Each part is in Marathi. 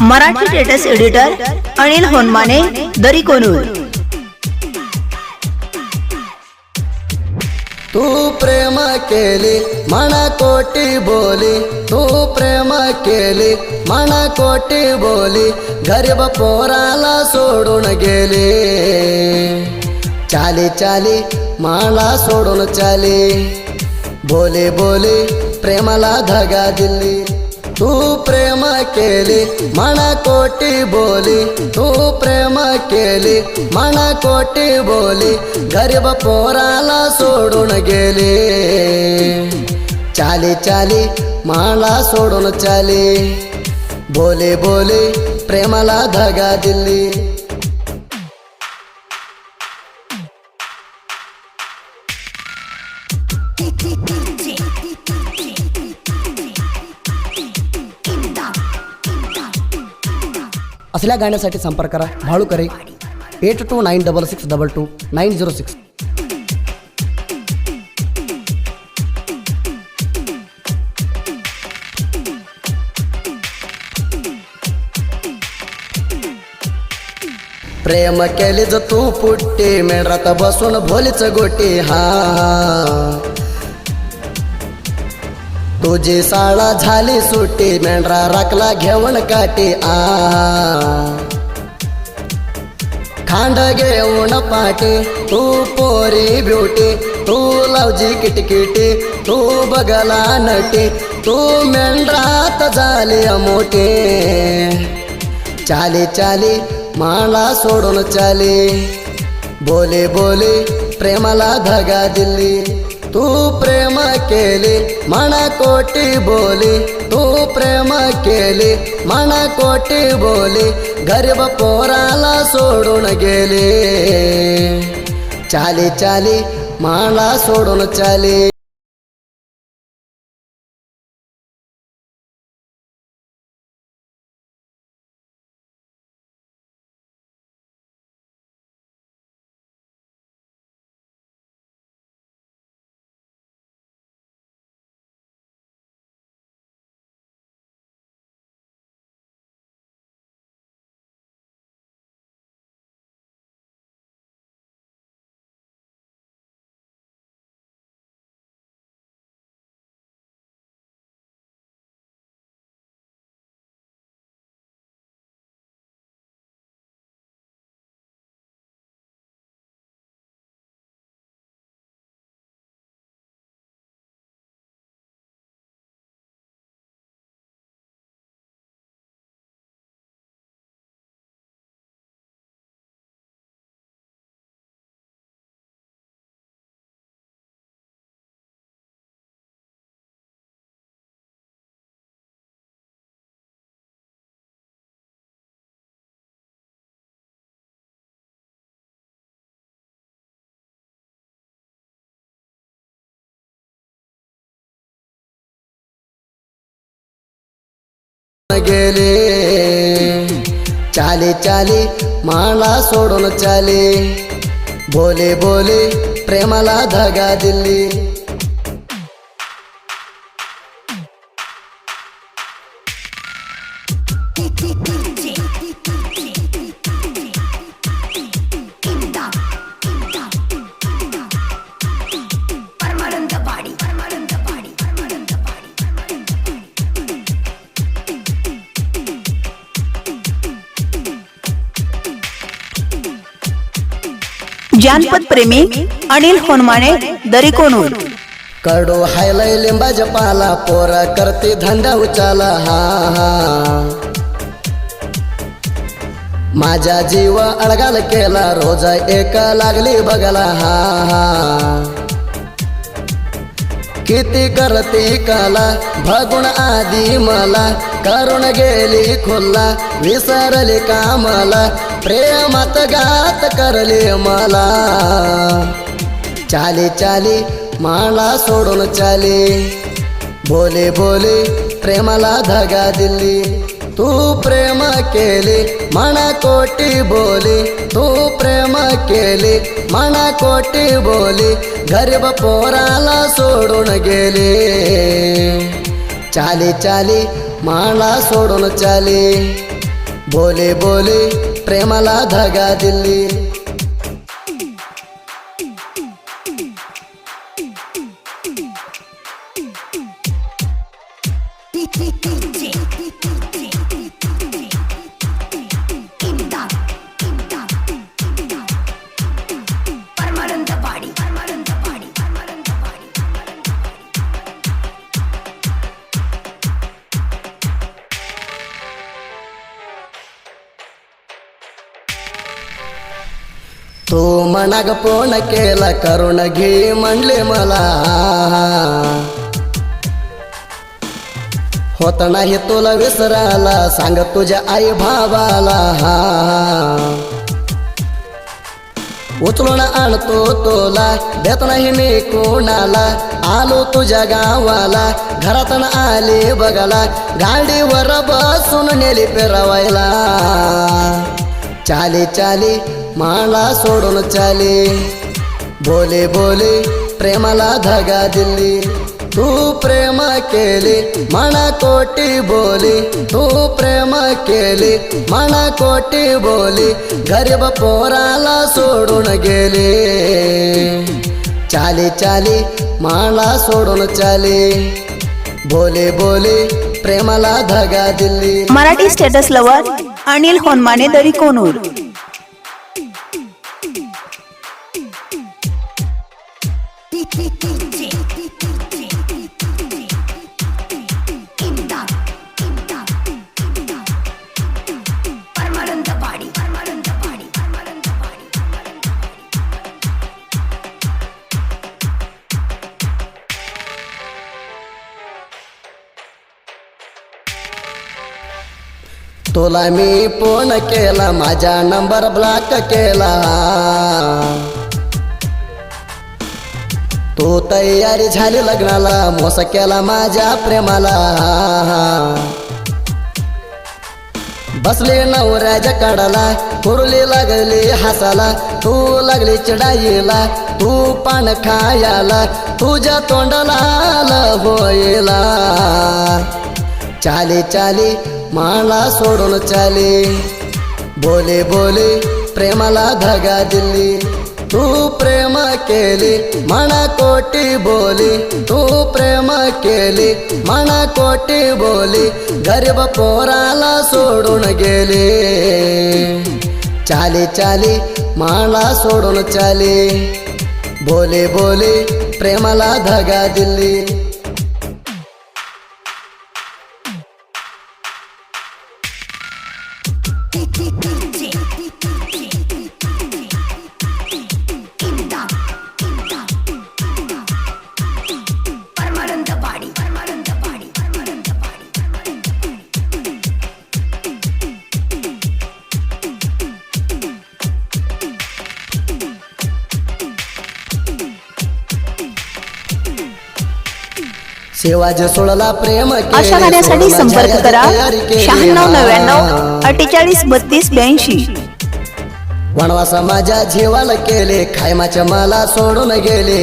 Marathi status editor Anil Honmane Darikonur. तू प्रेम केली मना कोटी बोली, तू प्रेम केली मना कोटी बोली, गरीब पोराला सोडून गेली। चाली चाली मला सोडून चाली, बोले बोले प्रेमाला धागा दिली। तू प्रेम केली मना कोटी बोली, तू प्रेम केली मना कोटी बोली, गरीब पोराला सोडून गेली। चाली चाली मला सोडून चाली, बोले बोले प्रेमाला धागा दिली। असल्या गाण्यासाठी संपर्क करा भाळूकरे 8296622906। प्रेम केली ज तू पुट्टी, मेंढरात बसून भोलीच गोटी। हा तुझी साळा झाली सुट्टी, मेंढरा राखला घेऊन काठी। खांड घेऊन पाठी, तू पोरी ब्युटी, तू लावजी किटकिटी, तू बघला नटी, तू मेंढरात झाली मोठी। चाली चाली मला सोडून चाली, बोले बोले प्रेमाला धागा दिली। तू प्रेम केली मना कोटी बोली, तू प्रेम केली मना कोटी बोली, गरीब पोराला सोडून गेली। चाली चाली मला सोडून चाली। गेले चाली चाली मला सोडून चाली, बोले बोले प्रेमाला धागा दिली। जानपद प्रेमी अनिल होनमाने दरीकोनूर। कडू हायलय लिंबाच्या पाला, पोरा करते धंदा उचाला। हा माझा जीव अडगाल केला, रोज एक लागली बघला। हा किती करते काला, भगुण आधी मला करून गेली खुल्ला। विसरली कामाला, प्रेमात घात करली मला। चाली चाली मला सोडून चाली, बोले बोले प्रेमाला धागा दिली। तू प्रेम केली मना कोटी बोली, तू प्रेम केली मना कोटी बोली, गरीब पोराला सोडून गेली। चाली चाली मला सोडून चाली, बोले बोले प्रेमाला धागा दिली. तू मनाग फोन केला करून घे म्हणले मला, होत नाही तुला विसरायला सांग तुझ्या आई भावाला. उचलून आणतो तुला देत नाही मी कोणाला, आलो तुझ्या गावाला घरातून आले बघाला, गाडीवर बसून नेली फिरवायला. चाली चाली मला सोडून चाली, बोले बोले प्रेमाला धागा दिली. तू प्रेम केले मना कोटी बोली, तू प्रेम केले मना कोटी बोली, गरीब पोराला सोडून गेले. चाली चाली मला सोडून चाली, बोले बोले प्रेमाला धागा दिली. मराठी स्टेटस लवर अनिल होनमाने दरी कोनूर. तुला मी फोन केला माझा नंबर ब्लॉक केला, तू तयारी झाली लग्नाला मोस केला माझ्या प्रेमाला. बसले नवऱ्याच्या कडाला कुरली लागली हसाला, तू लागली चिडाईला तू पान खायला, तुझ्या तोंडाला होईला. चाली चाली मला सोडून चाली, बोले बोले प्रेमाला धागा दिली. तू प्रेम केली मना कोटी बोली, तू प्रेम केली मना कोटी बोली, गरीब पोराला सोडून गेले. चाली चाली मला सोडून चाली, बोले बोले प्रेमाला धागा दिली. शिवाजी सोडला प्रेम अशा गाण्यासाठी संपर्क करा 9699483282. वनवास माझ्या जीवाला केले, खायमाच्या मला सोडून गेले.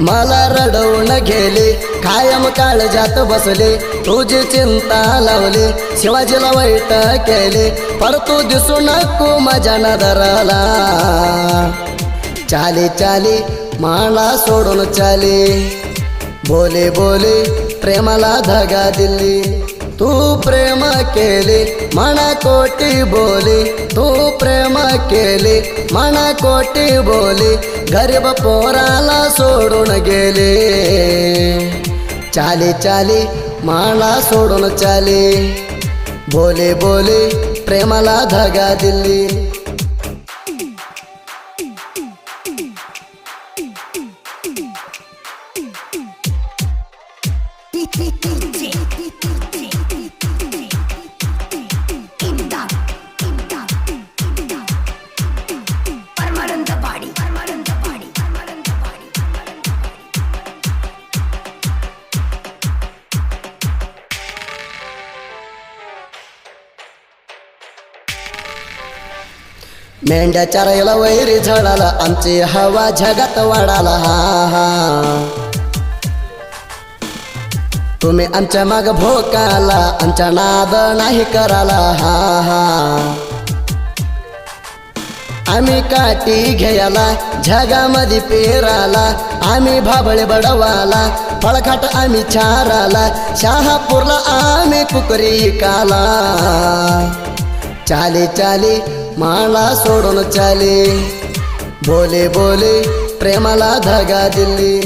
मला रडवून गेले, कायम काळजात बसले, तुझी चिंता लावली, शिवाजीला वाईट केले, पर तू दिसू नको माझ्या नजराला. चाली चाली मला सोडून चाली, बोले बोले प्रेमाला धागा दिली. तू प्रेम केले मना कोटी बोली, तू प्रेम केले मना कोटी बोली, गरीब पोराला सोडून गेले. चाली चाली मला सोडून चाली, बोले बोले प्रेमाला धागा दिली. मेंढ्या चरायला वैरी झळाला, आमची हवा जगात वाढाला. तुम्ही आमच्या माग भोकाला आमच्या नाद नाही कराला हा हा आम्ही काठी घ्यायला जगामध्ये पेराला आम्ही भाबळे बडवाला फळखाट आम्ही चाराला शहापूरला आम्ही कुकरी काला चाले चाले माला सोडून चाले बोले बोले प्रेमाला धागा दिली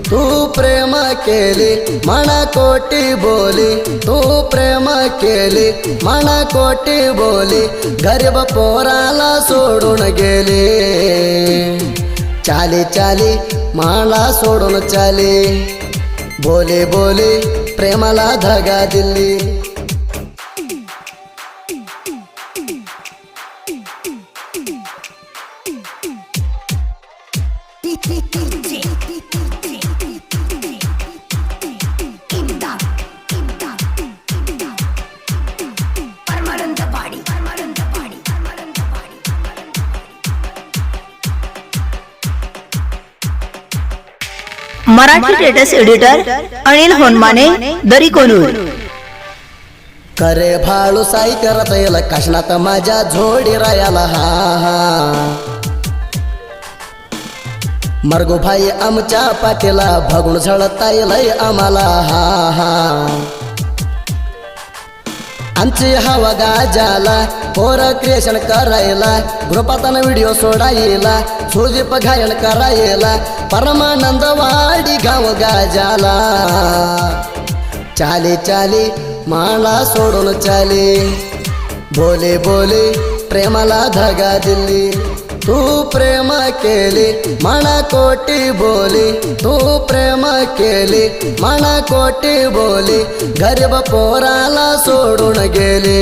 तू प्रेम केले मना कोटी बोली तू प्रेम केले मना कोटी बोली गरीब पोराला सोडून गेले चाले चाले मला सोडून चाले बोले बोले प्रेमाला धागा दिली मराठी स्टेटस एडिटर अनिल होनमाने दरी कोणूर करे भाळू साई करत येईल कशनात माझ्या झोडी रायाला हा हा मरगो भाई आमच्या पाठीला भगून झळता येईल आम्हाला हा हा आमची हवा गाजाला पोर क्रिएशन करायला ग्रुपातन व्हिडिओ सोडायला सुदीप गायन करायला परमानंद वाडी गाव गाजाला चाले चाले मला सोडून चाले बोले बोले प्रेमाला धागा दिली तू प्रेम केले मना कोटी बोली तू प्रेम केले मना कोटी बोली गरीब पोराला सोडून गेले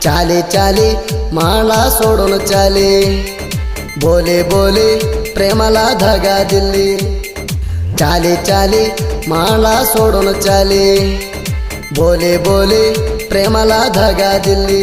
चाले चाले मला सोडून चाले बोले बोले प्रेमाला धागा दिली चाले चाले मला सोडून चाले बोले बोले प्रेमाला धागा दिली